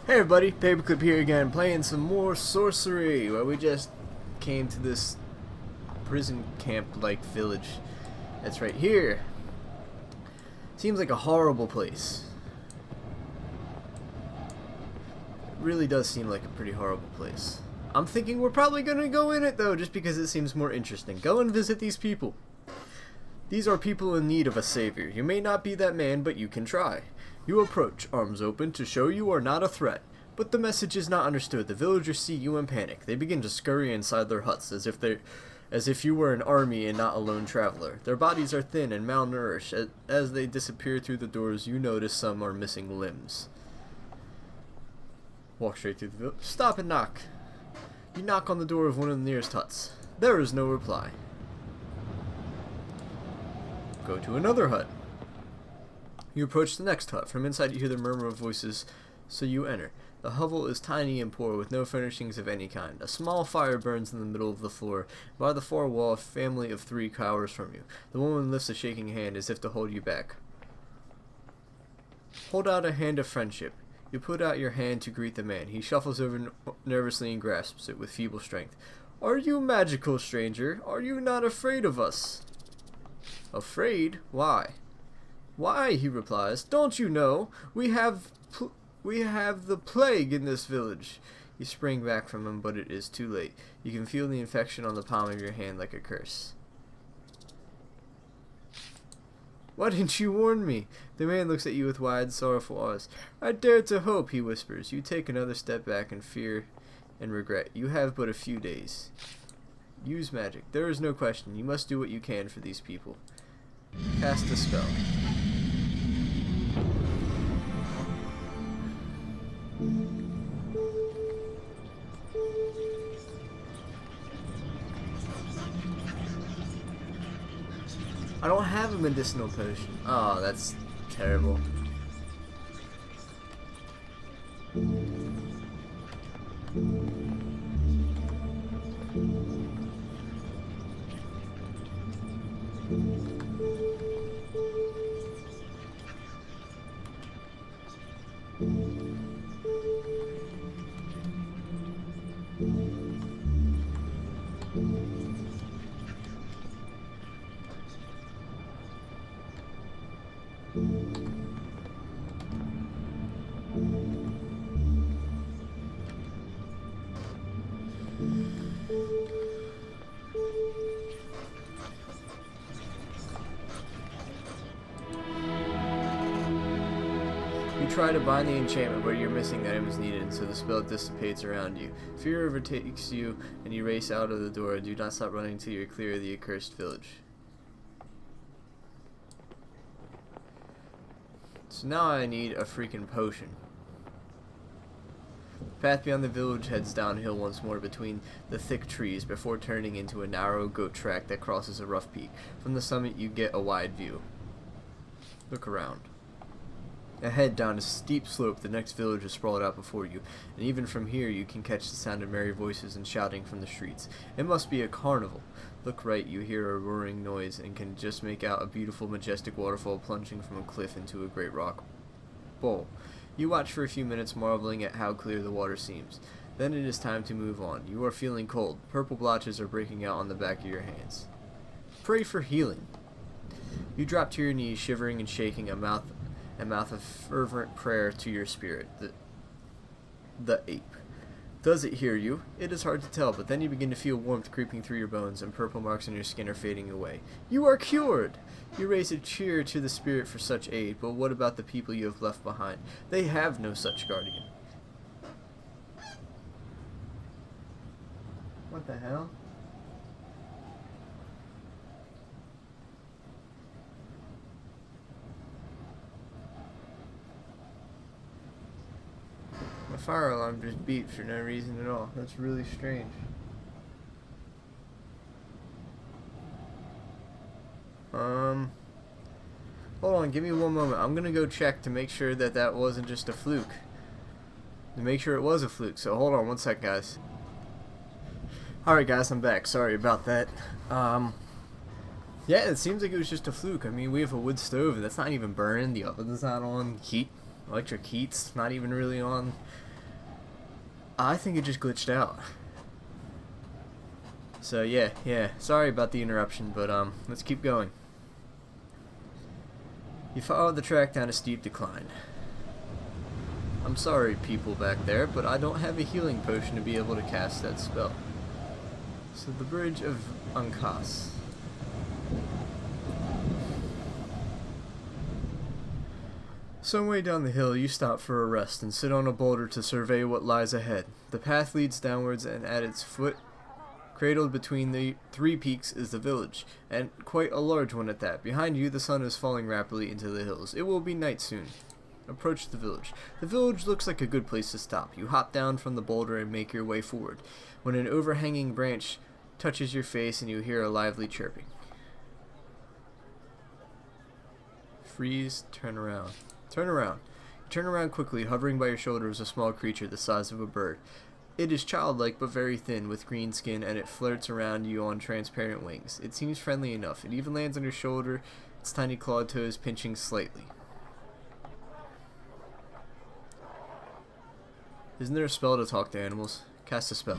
Hey everybody, Paperclip here again, playing some more Sorcery, where we just came to this prison camp-like village that's right here. Seems like a horrible place. It really does seem like a pretty horrible place. I'm thinking we're probably gonna go in it though, just because it seems more interesting. Go and visit these people. These are people in need of a savior. You may not be that man, but you can try. You approach, arms open, to show you are not a threat. But the message is not understood. The villagers see you and panic. They begin to scurry inside their huts as if you were an army and not a lone traveler. Their bodies are thin and malnourished. As they disappear through the doors, you notice some are missing limbs. Walk straight through the village. Stop and knock. You knock on the door of one of the nearest huts. There is no reply. Go to another hut. You approach the next hut. From inside you hear the murmur of voices, so you enter. The hovel is tiny and poor, with no furnishings of any kind. A small fire burns in the middle of the floor. By the far wall, a family of 3 cowers from you. The woman lifts a shaking hand as if to hold you back. Hold out a hand of friendship. You put out your hand to greet the man. He shuffles over nervously and grasps it with feeble strength. Are you magical, stranger? Are you not afraid of us? Afraid? Why? Why, he replies. Don't you know? We have the plague in this village. You spring back from him, but it is too late. You can feel the infection on the palm of your hand like a curse. Why didn't you warn me? The man looks at you with wide, sorrowful eyes. I dared to hope, he whispers. You take another step back in fear and regret. You have but a few days. Use magic. There is no question. You must do what you can for these people. Cast a spell. I don't have a medicinal potion. Oh, that's terrible. You try to bind the enchantment, but you're missing the items needed, and so the spell dissipates around you. Fear overtakes you, and you race out of the door. Do not stop running till you're clear of the accursed village. So now I need a freaking potion. The path beyond the village heads downhill once more between the thick trees before turning into a narrow goat track that crosses a rough peak. From the summit you get a wide view. Look around. Ahead, down a steep slope, the next village is sprawled out before you, and even from here you can catch the sound of merry voices and shouting from the streets. It must be a carnival. Look right, you hear a roaring noise, and can just make out a beautiful, majestic waterfall plunging from a cliff into a great rock bowl. You watch for a few minutes, marveling at how clear the water seems. Then it is time to move on. You are feeling cold. Purple blotches are breaking out on the back of your hands. Pray for healing. You drop to your knees, shivering and shaking, a mouth of fervent prayer to your spirit, the ape. Does it hear you? It is hard to tell, but then you begin to feel warmth creeping through your bones, and purple marks on your skin are fading away. You are cured! You raise a cheer to the spirit for such aid, but what about the people you have left behind? They have no such guardian. What the hell? My fire alarm just beeped for no reason at all. That's really strange. Hold on, give me one moment. I'm gonna go check to make sure that that wasn't just a fluke. To make sure it was a fluke. So hold on one sec, guys. Alright guys, I'm back. Sorry about that. Yeah, it seems like it was just a fluke. I mean, we have a wood stove, and that's not even burning. The oven's not on. Heat, electric heat's not even really on. I think it just glitched out. So yeah, sorry about the interruption, but let's keep going. You follow the track down a steep decline. I'm sorry, people back there, but I don't have a healing potion to be able to cast that spell. So the bridge of Ankas. Some way down the hill, you stop for a rest and sit on a boulder to survey what lies ahead. The path leads downwards, and at its foot, cradled between the 3 peaks, is the village, and quite a large one at that. Behind you, the sun is falling rapidly into the hills. It will be night soon. Approach the village. The village looks like a good place to stop. You hop down from the boulder and make your way forward, when an overhanging branch touches your face and you hear a lively chirping. Freeze, turn around. Turn around. You turn around quickly. Hovering by your shoulder is a small creature the size of a bird. It is childlike but very thin, with green skin, and it flirts around you on transparent wings. It seems friendly enough. It even lands on your shoulder, its tiny clawed toes pinching slightly. Isn't there a spell to talk to animals? Cast a spell.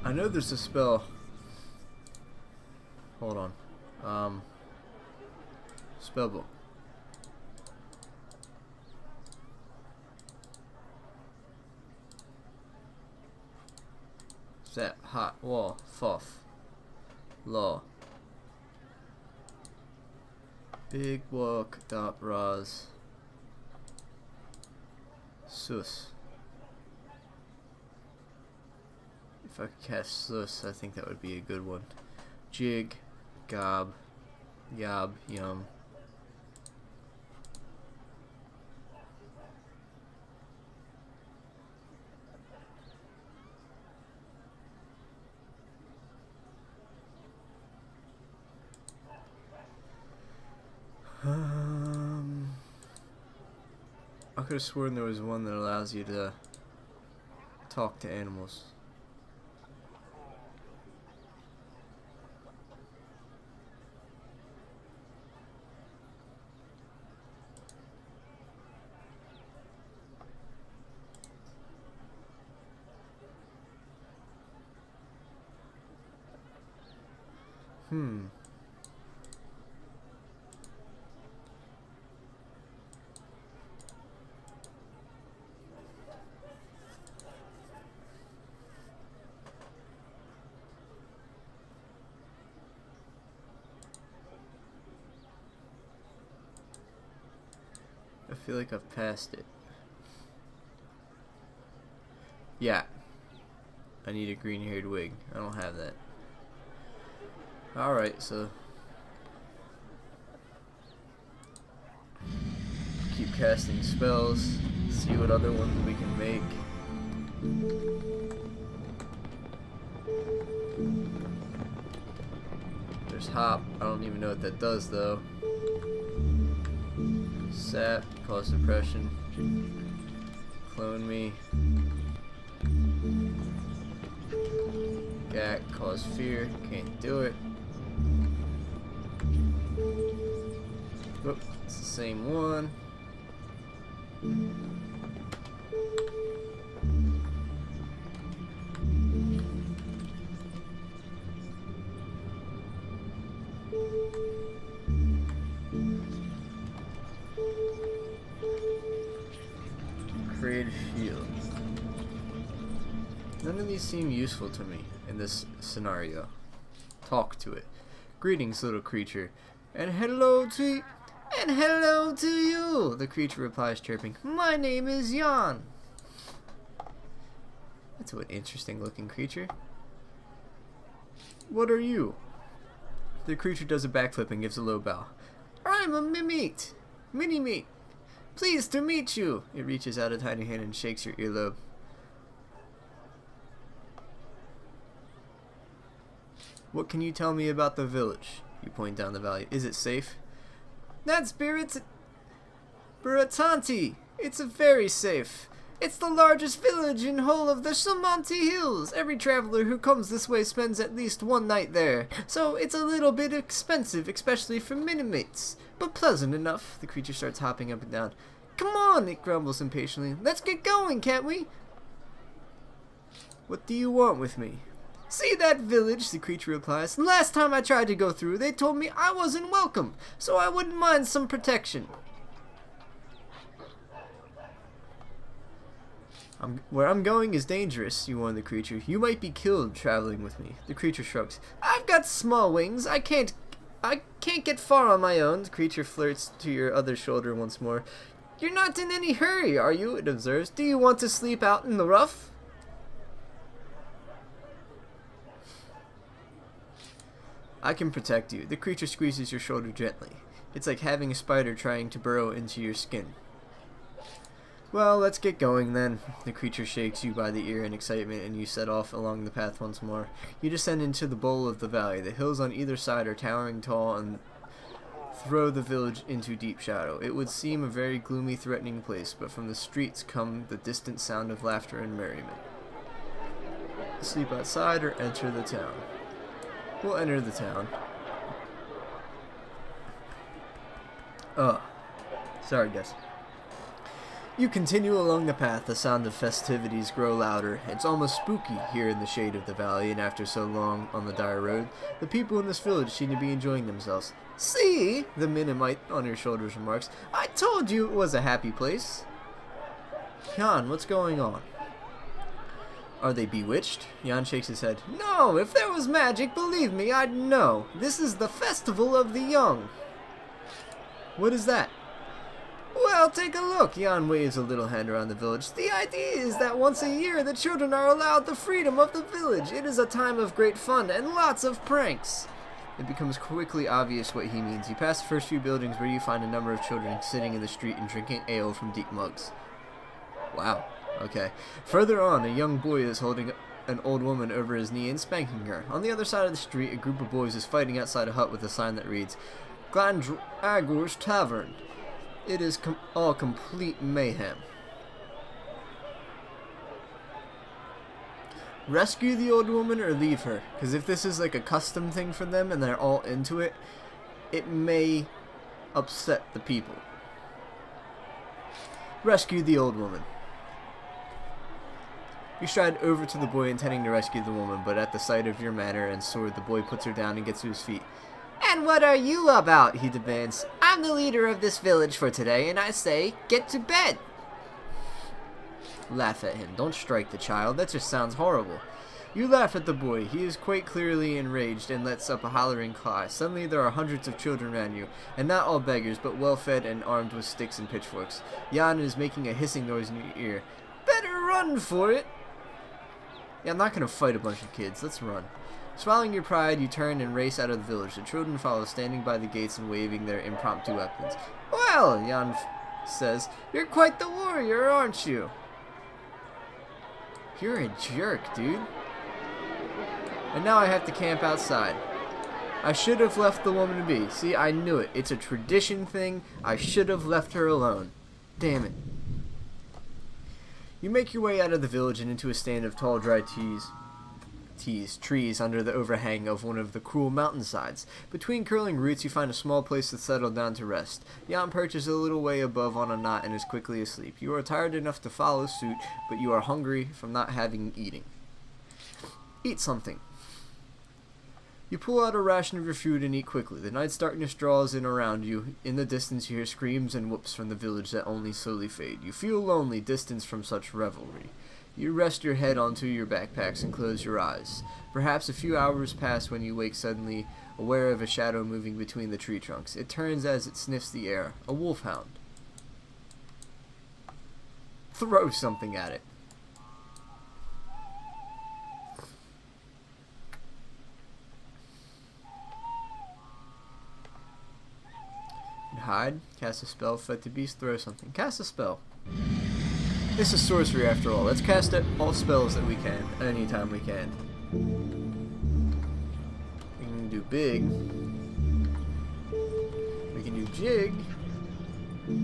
I know there's a spell. Hold on. Spellbook. Set, hot, wall, foff, law. Big walk, dot, raz. Sus. If I could cast Sus, I think that would be a good one. Jig, gob, yob, yum. I could have sworn there was one that allows you to talk to animals. I feel like I've passed it. Yeah. I need a green-haired wig. I don't have that. Alright, so keep casting spells, see what other ones we can make. There's hop. I don't even know what that does though. Sap, cause depression. Clone me. Gak, cause fear. Can't do it. Whoop, it's the same one. Create a shield. None of these seem useful to me in this scenario. Talk to it. Greetings, little creature. And hello to you, the creature replies, chirping. My name is Jan. That's an interesting looking creature. What are you? The creature does a backflip and gives a low bow. I'm a mimete. Mini-meat. Pleased to meet you. It reaches out a tiny hand and shakes your earlobe. What can you tell me about the village? You point down the valley. Is it safe? That's Urrustanti. It's very safe. It's the largest village in whole of the Shamanti Hills. Every traveler who comes this way spends at least one night there. So it's a little bit expensive, especially for minimates. But pleasant enough. The creature starts hopping up and down. Come on, it grumbles impatiently. Let's get going, can't we? What do you want with me? See that village, the creature replies. Last time I tried to go through, they told me I wasn't welcome, so I wouldn't mind some protection. Where I'm going is dangerous, you warn the creature. You might be killed traveling with me. The creature shrugs. I've got small wings. I can't get far on my own. The creature flirts to your other shoulder once more. You're not in any hurry, are you? It observes. Do you want to sleep out in the rough? I can protect you. The creature squeezes your shoulder gently. It's like having a spider trying to burrow into your skin. Well, let's get going then. The creature shakes you by the ear in excitement and you set off along the path once more. You descend into the bowl of the valley. The hills on either side are towering tall and throw the village into deep shadow. It would seem a very gloomy, threatening place, but from the streets come the distant sound of laughter and merriment. Sleep outside or enter the town. We'll enter the town. Sorry guys. You continue along the path. The sound of festivities grow louder. It's almost spooky here in the shade of the valley, and after so long on the dire road, the people in this village seem to be enjoying themselves. See, the Minimite on your shoulders remarks, I told you it was a happy place. Jan, what's going on? Are they bewitched? Jan shakes his head. No, if there was magic, believe me, I'd know. This is the festival of the young. What is that? Well, take a look. Jan waves a little hand around the village. The idea is that once a year the children are allowed the freedom of the village. It is a time of great fun and lots of pranks. It becomes quickly obvious what he means. You pass the first few buildings where you find a number of children sitting in the street and drinking ale from deep mugs. Wow. Okay. Further on, a young boy is holding an old woman over his knee and spanking her. On the other side of the street, a group of boys is fighting outside a hut with a sign that reads, Accursed Tavern. It is all complete mayhem. Rescue the old woman or leave her, because if this is like a custom thing for them and they're all into it, it may upset the people. Rescue the old woman. You stride over to the boy intending to rescue the woman, but at the sight of your manner and sword, the boy puts her down and gets to his feet. And what are you about? He demands. I'm the leader of this village for today, and I say, get to bed. Laugh at him. Don't strike the child. That just sounds horrible. You laugh at the boy. He is quite clearly enraged and lets up a hollering cry. Suddenly there are hundreds of children around you, and not all beggars, but well-fed and armed with sticks and pitchforks. Jan is making a hissing noise in your ear. Better run for it. Yeah, I'm not going to fight a bunch of kids. Let's run. Swallowing your pride, you turn and race out of the village. The children follow, standing by the gates and waving their impromptu weapons. Well, Jan says, you're quite the warrior, aren't you? You're a jerk, dude. And now I have to camp outside. I should have left the woman be. See, I knew it. It's a tradition thing. I should have left her alone. Damn it. You make your way out of the village and into a stand of tall, dry trees under the overhang of one of the cruel mountainsides. Between curling roots, you find a small place to settle down to rest. Jan perches a little way above on a knot and is quickly asleep. You are tired enough to follow suit, but you are hungry from not having eaten. Eat something. You pull out a ration of your food and eat quickly. The night's darkness draws in around you. In the distance, you hear screams and whoops from the village that only slowly fade. You feel lonely, distanced from such revelry. You rest your head onto your backpacks and close your eyes. Perhaps a few hours pass when you wake suddenly, aware of a shadow moving between the tree trunks. It turns as it sniffs the air. A wolfhound. Throw something at it. hide, cast a spell, fight the beast, throw something. Cast a spell. This is sorcery after all. Let's cast all spells that we can, anytime we can. We can do big. We can do jig. We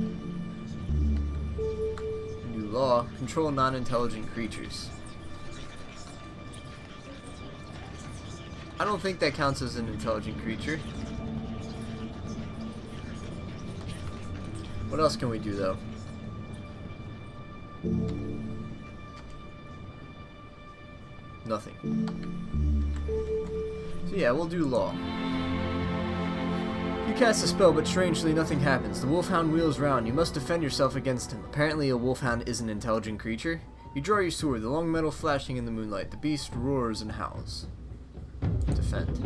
can do law. Control non-intelligent creatures. I don't think that counts as an intelligent creature. What else can we do though? Nothing. So yeah, we'll do law. You cast a spell, but strangely nothing happens. The wolfhound wheels round. You must defend yourself against him. Apparently a wolfhound is an intelligent creature. You draw your sword, the long metal flashing in the moonlight. The beast roars and howls. Defend.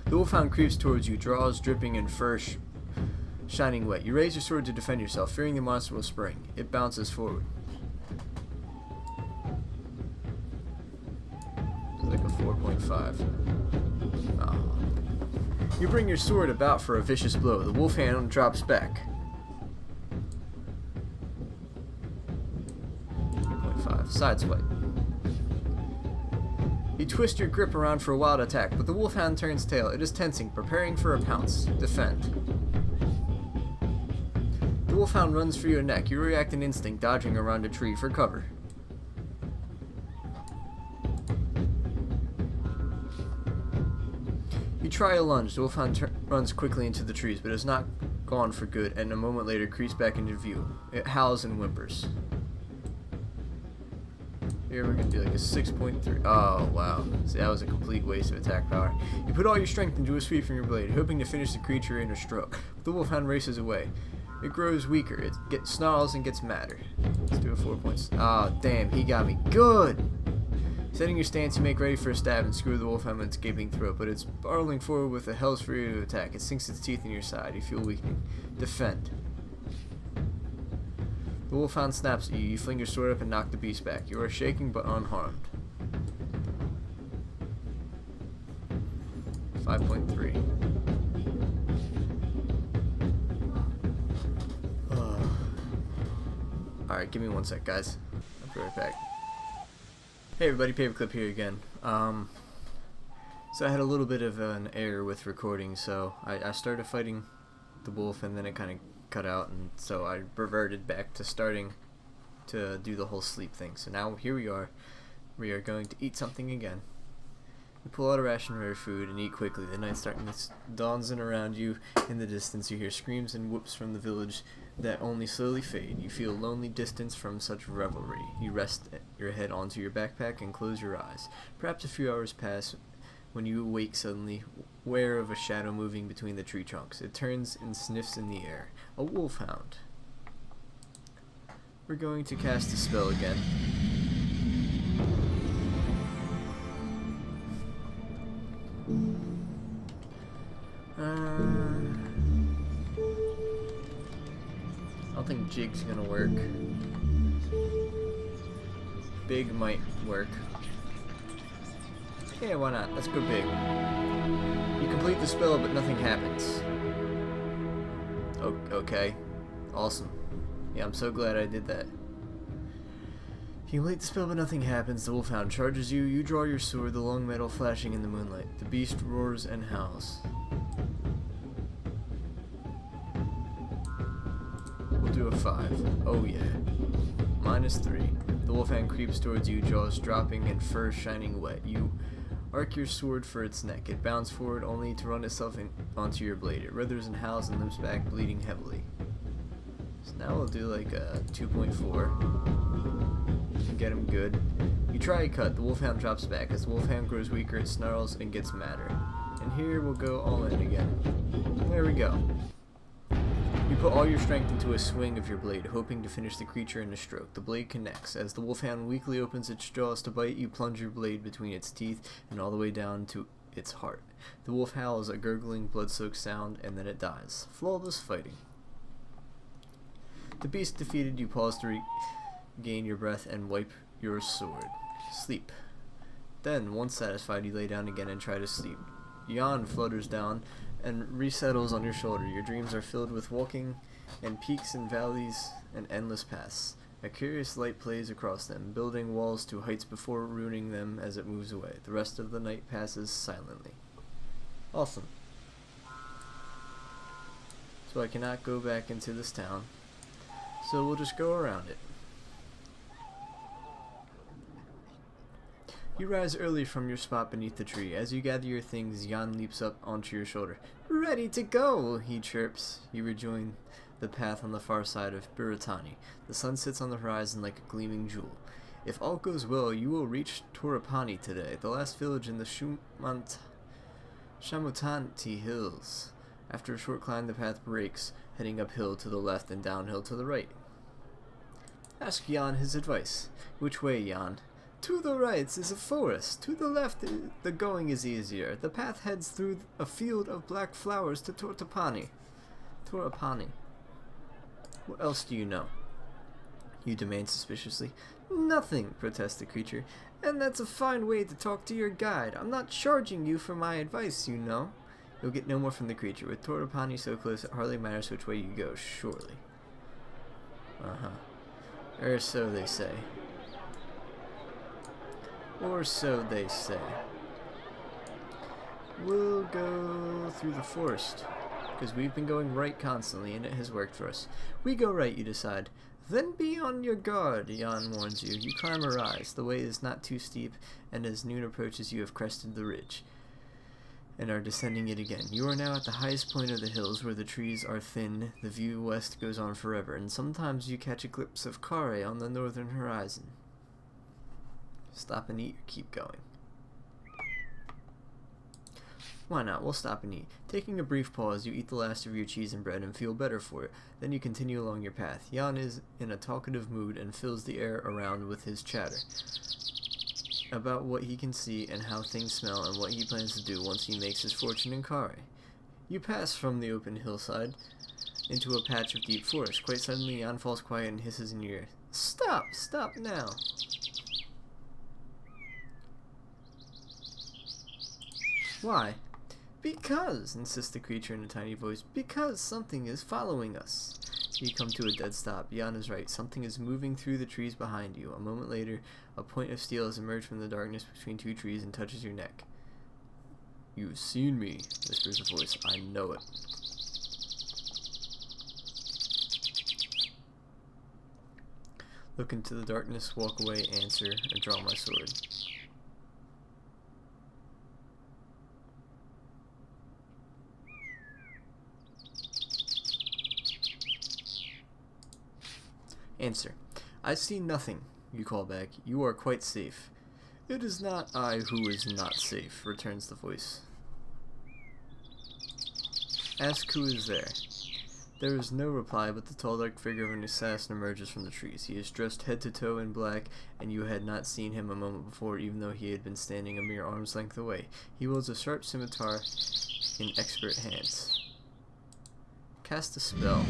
The wolfhound creeps towards you, draws dripping and fur shining wet. You raise your sword to defend yourself, fearing the monster will spring. It bounces forward. It's like a 4.5. Oh. You bring your sword about for a vicious blow. The wolfhound drops back. 3.5. Sideswipe. You twist your grip around for a wild attack, but the wolfhound turns tail. It is tensing, preparing for a pounce. Defend. The wolfhound runs for your neck. You react in instinct, dodging around a tree for cover. You try a lunge. The wolfhound runs quickly into the trees, but is not gone for good, and a moment later creeps back into view. It howls and whimpers. Here we're going to do like a 6.3. Oh, wow. See, that was a complete waste of attack power. You put all your strength into a sweep from your blade, hoping to finish the creature in a stroke. But the wolfhound races away. It grows weaker. It snarls and gets madder. Let's do a 4 points. Oh, damn. He got me. Good! Setting your stance, you make ready for a stab and screw the wolfhound with its gaping throat, but it's barreling forward with a hell's fury to attack. It sinks its teeth in your side. You feel weakening. Defend. The wolfhound snaps at you. You fling your sword up and knock the beast back. You are shaking but unharmed. 5.3. Alright, give me 1 sec, guys. I'll be right back. Hey everybody, Paperclip here again. So I had a little bit of an error with recording, so I started fighting the wolf and then it kind of cut out, and so I reverted back to starting to do the whole sleep thing. So now here we are going to eat something again. You pull out a ration of rare food and eat quickly. The night dawns in around you. In the distance you hear screams and whoops from the village that only slowly fade. You feel lonely distance from such revelry. You rest your head onto your backpack and close your eyes. Perhaps a few hours pass when you awake suddenly, aware of a shadow moving between the tree trunks. It turns and sniffs in the air. A wolfhound. We're going to cast a spell again. I don't think jig's gonna work. Big might work. Yeah, why not? Let's go big. You complete the spell, but nothing happens. Okay. Awesome. Yeah, I'm so glad I did that. You complete the spell, but nothing happens. The wolfhound charges you. You draw your sword, the long metal flashing in the moonlight. The beast roars and howls. We'll do a 5. Oh yeah. -3. The wolfhound creeps towards you, jaws dropping and fur shining wet. You arc your sword for its neck. It bounds forward only to run itself onto your blade. It withers and howls and limps back, bleeding heavily. So now we'll do like a 2.4 to get him good. You try a cut. The wolfhound drops back. As the wolfhound grows weaker, it snarls and gets madder. And here we'll go all in again. There we go. You put all your strength into a swing of your blade, hoping to finish the creature in a stroke. The blade connects. As the wolfhound weakly opens its jaws to bite, you plunge your blade between its teeth and all the way down to its heart. The wolf howls a gurgling, blood-soaked sound, and then it dies. Flawless fighting. The beast defeated, you pause to regain your breath and wipe your sword. Sleep. Then, once satisfied, you lay down again and try to sleep. Yawn flutters down and resettles on your shoulder. Your dreams are filled with walking and peaks and valleys and endless paths. A curious light plays across them, building walls to heights before ruining them as it moves away. The rest of the night passes silently. Awesome. So I cannot go back into this town, so we'll just go around it. You rise early from your spot beneath the tree. As you gather your things, Jan leaps up onto your shoulder. "Ready to go," he chirps. You rejoin the path on the far side of Urrustanti. The sun sits on the horizon like a gleaming jewel. If all goes well, you will reach Torapani today, the last village in the Shamutanti Hills. After a short climb, the path breaks, heading uphill to the left and downhill to the right. Ask Jan his advice. Which way, Jan? To the right is a forest. To the left, the going is easier. The path heads through a field of black flowers to Torapani. What else do you know? You demand suspiciously. Nothing, protests the creature. And that's a fine way to talk to your guide. I'm not charging you for my advice, you know. You'll get no more from the creature. With Torapani so close, it hardly matters which way you go, surely. Or so they say. Or so they say. We'll go through the forest, because we've been going right constantly, and it has worked for us. We go right, you decide. Then be on your guard, Jan warns you. You climb a rise. The way is not too steep, and as noon approaches, you have crested the ridge and are descending it again. You are now at the highest point of the hills, where the trees are thin. The view west goes on forever, and sometimes you catch a glimpse of Kare on the northern horizon. Stop and eat or keep going? Why not? We'll stop and eat. Taking a brief pause, you eat the last of your cheese and bread and feel better for it. Then you continue along your path. Jan is in a talkative mood and fills the air around with his chatter about what he can see and how things smell and what he plans to do once he makes his fortune in Kare. You pass from the open hillside into a patch of deep forest. Quite suddenly, Jan falls quiet and hisses in your ear. Stop! Stop now! Why? Because, insists the creature in a tiny voice, because something is following us. You come to a dead stop. Jan is right. Something is moving through the trees behind you. A moment later, a point of steel has emerged from the darkness between two trees and touches your neck. You've seen me, whispers a voice. I know it. Look into the darkness, walk away, answer, and draw my sword. Answer. I see nothing, you call back. You are quite safe. It is not I who is not safe, returns the voice. Ask who is there. There is no reply, but the tall dark figure of an assassin emerges from the trees. He is dressed head to toe in black, and you had not seen him a moment before, even though he had been standing a mere arm's length away. He wields a sharp scimitar in expert hands. Cast a spell.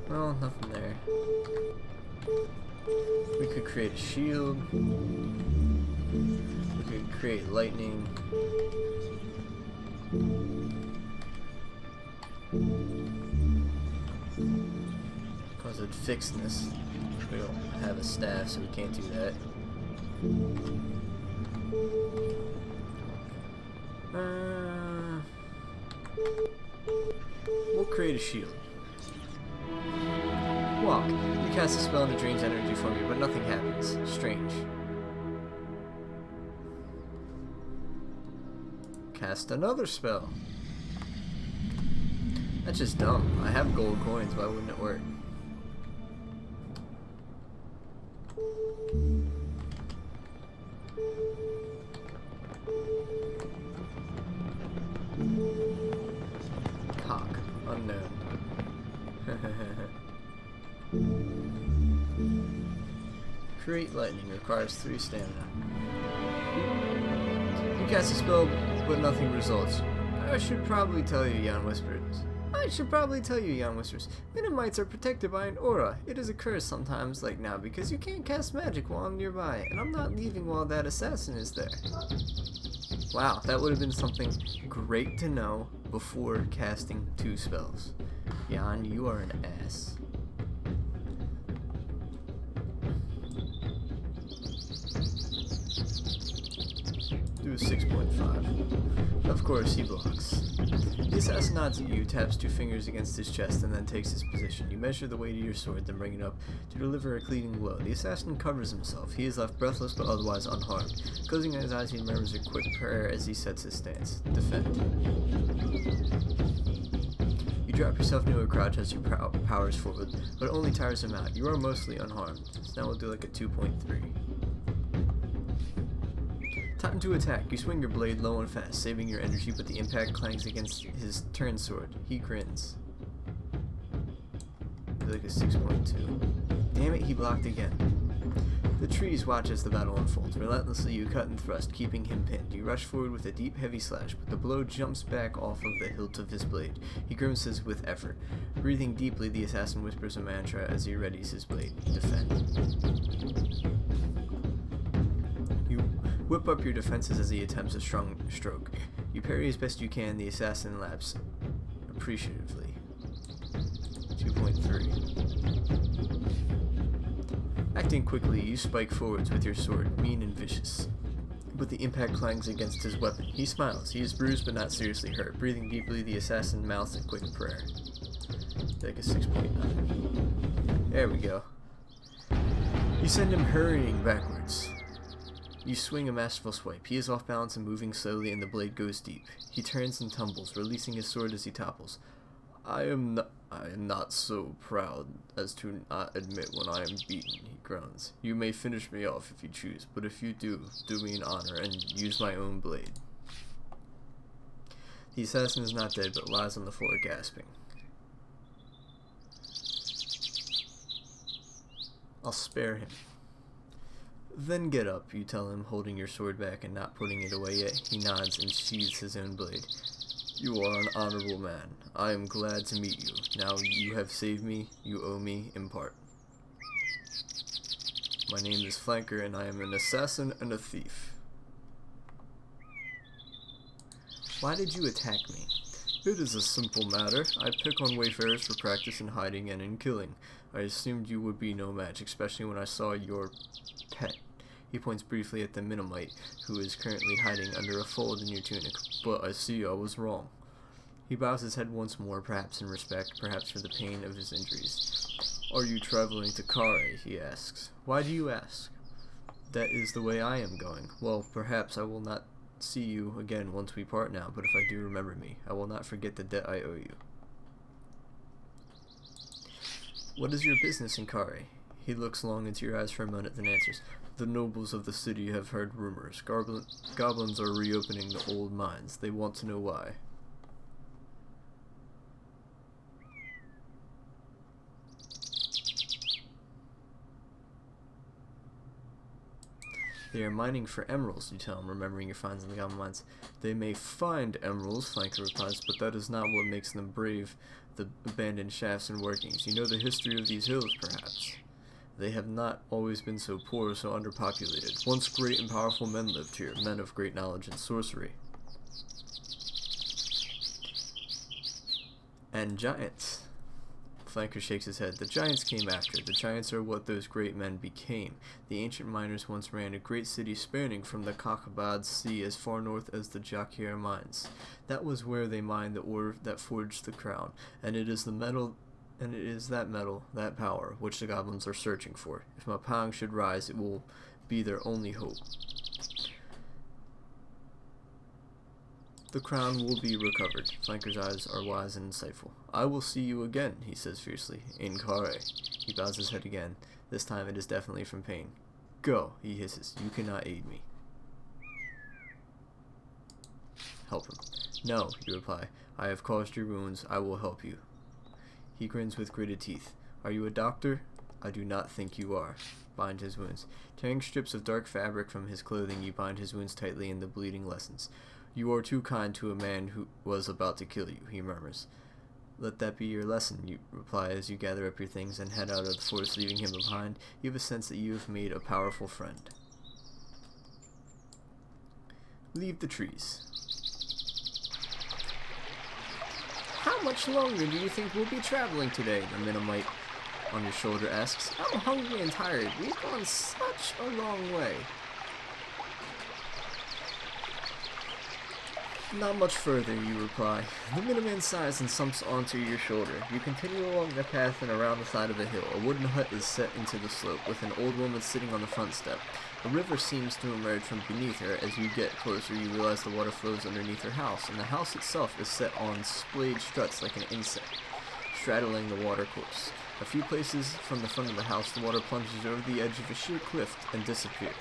Well, nothing there. We could create a shield. We could create lightning. Cause it'd fix this. We don't have a staff, so we can't do that. We'll create a shield. Walk. You cast a spell and it drains energy from you, but nothing happens. Strange. Cast another spell. That's just dumb. I have gold coins, why wouldn't it work? Cock. Unknown. Create lightning requires 3 stamina. You cast a spell, but nothing results. I should probably tell you, Jan whispers. I should probably tell you, Jan whispers. Minimites are protected by an aura. It is a curse sometimes, like now, because you can't cast magic while I'm nearby, and I'm not leaving while that assassin is there. Wow, that would have been something great to know before casting 2 spells. Jan, you are an ass. Do a 6.5. Of course, he blocks. The assassin nods at you, taps 2 fingers against his chest, and then takes his position. You measure the weight of your sword, then bring it up to deliver a cleaving blow. The assassin covers himself. He is left breathless but otherwise unharmed. Closing his eyes, he murmurs a quick prayer as he sets his stance. Defend. You drop yourself into a crouch as your powers forward, but it only tires him out. You are mostly unharmed. So now we'll do like a 2.3. Time to attack. You swing your blade low and fast, saving your energy, but the impact clangs against his turned sword. He grins. Like a 6.2. Damn it, he blocked again. The trees watch as the battle unfolds. Relentlessly, you cut and thrust, keeping him pinned. You rush forward with a deep, heavy slash, but the blow jumps back off of the hilt of his blade. He grimaces with effort. Breathing deeply, the assassin whispers a mantra as he readies his blade. Defend. Whip up your defenses as he attempts a strong stroke. You parry as best you can, the assassin laps appreciatively. 2.3. Acting quickly, you spike forwards with your sword, mean and vicious. But the impact clangs against his weapon. He smiles. He is bruised but not seriously hurt. Breathing deeply, the assassin mouths a quick prayer. Like a 6.9. There we go. You send him hurrying backwards. You swing a masterful swipe. He is off balance and moving slowly, and the blade goes deep. He turns and tumbles, releasing his sword as he topples. I am not so proud as to not admit when I am beaten, he groans. You may finish me off if you choose, but if you do me an honor and use my own blade. The assassin is not dead, but lies on the floor gasping. I'll spare him. Then get up, you tell him, holding your sword back and not putting it away yet. He nods and sheathes his own blade. You are an honorable man. I am glad to meet you. Now you have saved me, you owe me in part. My name is Flanker, and I am an assassin and a thief. Why did you attack me? It is a simple matter. I pick on wayfarers for practice in hiding and in killing. I assumed you would be no match, especially when I saw your pet. He points briefly at the Minimite, who is currently hiding under a fold in your tunic. But I see I was wrong. He bows his head once more, perhaps in respect, perhaps for the pain of his injuries. Are you traveling to Kare? He asks. Why do you ask? That is the way I am going. Well, perhaps I will not see you again once we part now, but if I do, remember me. I will not forget the debt I owe you. What is your business in Kare? He looks long into your eyes for a moment, then answers. The nobles of the city have heard rumors. Goblins are reopening the old mines. They want to know why. They are mining for emeralds, you tell him, remembering your finds in the goblin mines. They may find emeralds, Flanker replies, but that is not what makes them brave the abandoned shafts and workings. You know the history of these hills, perhaps. They have not always been so poor, so underpopulated. Once great and powerful men lived here, men of great knowledge in sorcery. And giants. Flanker shakes his head. The giants came after. The giants are what those great men became. The ancient miners once ran a great city spanning from the Kakhabad Sea as far north as the Jakir mines. That was where they mined the ore that forged the crown, and it is that metal, that power, which the goblins are searching for. If Mapang should rise, it will be their only hope. The crown will be recovered. Flanker's eyes are wise and insightful. I will see you again, he says fiercely. In Kare. He bows his head again. This time it is definitely from pain. Go, he hisses. You cannot aid me. Help him. No, you reply. I have caused your wounds. I will help you. He grins with gritted teeth. Are you a doctor? I do not think you are. Bind his wounds. Tearing strips of dark fabric from his clothing, you bind his wounds tightly and the bleeding lessens. You are too kind to a man who was about to kill you, he murmurs. Let that be your lesson, you reply as you gather up your things and head out of the forest, leaving him behind. You have a sense that you have made a powerful friend. Leave the trees. How much longer do you think we'll be traveling today? The Minimite on your shoulder asks. I'm hungry and tired. We've gone such a long way. Not much further, you reply. The Miniman sighs and sumps onto your shoulder. You continue along the path and around the side of a hill. A wooden hut is set into the slope, with an old woman sitting on the front step. A river seems to emerge from beneath her. As you get closer, you realize the water flows underneath her house, and the house itself is set on splayed struts like an insect, straddling the water course. A few places from the front of the house, the water plunges over the edge of a sheer cliff and disappears.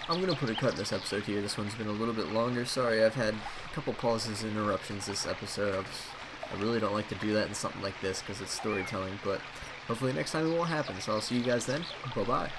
I'm going to put a cut in this episode here. This one's been a little bit longer. Sorry, I've had a couple pauses and interruptions this episode. I really don't like to do that in something like this because it's storytelling, but hopefully next time it won't happen. So I'll see you guys then. Bye-bye.